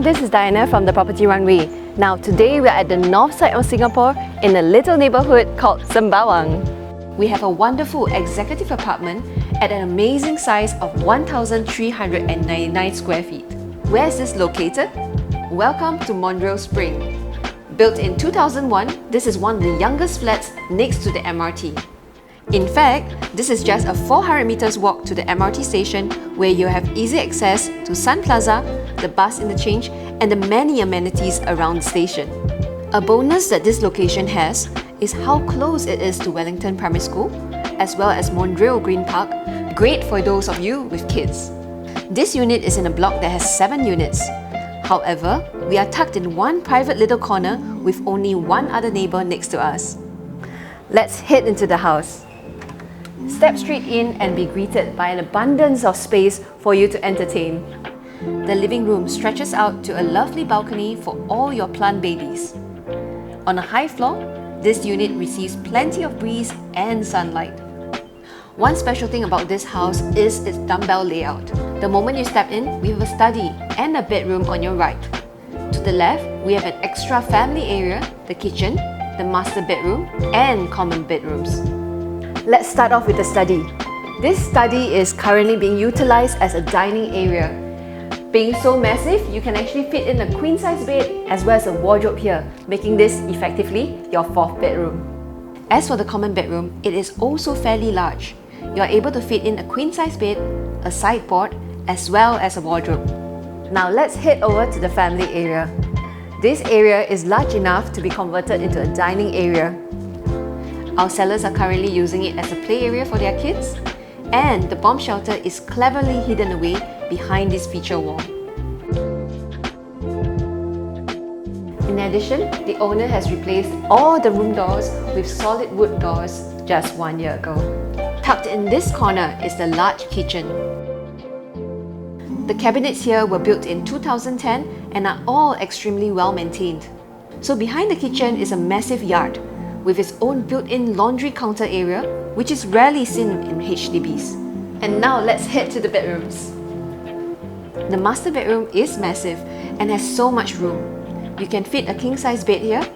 everyone, this is Diana from the Property Runway. Now today we are at the north side of Singapore in a little neighbourhood called Sembawang. We have a wonderful executive apartment at an amazing size of 1,399 square feet. Where is this located? Welcome to Montreal Spring. Built in 2001, this is one of the youngest flats next to the MRT. In fact, this is just a 400 meters walk to the MRT station where you have easy access to Sun Plaza, the bus interchange, and the many amenities around the station. A bonus that this location has is how close it is to Wellington Primary School, as well as Montreal Green Park, great for those of you with kids. This unit is in a block that has 7 units. However, we are tucked in one private little corner with only one other neighbour next to us. Let's head into the house. Step straight in and be greeted by an abundance of space for you to entertain. The living room stretches out to a lovely balcony for all your plant babies. On a high floor, this unit receives plenty of breeze and sunlight. One special thing about this house is its dumbbell layout. The moment you step in, we have a study and a bedroom on your right. To the left, we have an extra family area, the kitchen, the master bedroom, and common bedrooms. Let's start off with the study. This study is currently being utilized as a dining area. Being so massive, you can actually fit in a queen-size bed as well as a wardrobe here, making this effectively your 4th bedroom. As for the common bedroom, it is also fairly large. You are able to fit in a queen-size bed, a sideboard, as well as a wardrobe. Now let's head over to the family area. This area is large enough to be converted into a dining area. Our sellers are currently using it as a play area for their kids, and the bomb shelter is cleverly hidden away behind this feature wall. In addition, the owner has replaced all the room doors with solid wood doors just 1 year ago. Tucked in this corner is the large kitchen. The cabinets here were built in 2010 and are all extremely well maintained. So behind the kitchen is a massive yard with its own built-in laundry counter area, which is rarely seen in HDBs. And now let's head to the bedrooms. The master bedroom is massive and has so much room. You can fit a king-size bed here,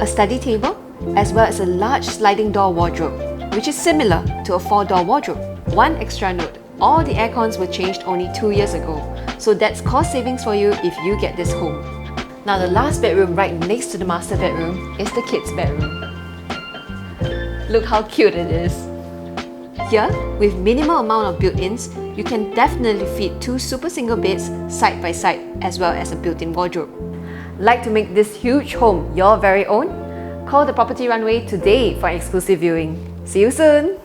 a study table, as well as a large sliding door wardrobe, which is similar to a 4-door wardrobe. One extra note, all the aircons were changed only 2 years ago, so that's cost savings for you if you get this home. Now the last bedroom right next to the master bedroom is the kids' bedroom. Look how cute it is. Here, with minimal amount of built-ins, you can definitely fit 2 super single beds side by side as well as a built-in wardrobe. Like to make this huge home your very own? Call the Property Runway today for an exclusive viewing. See you soon!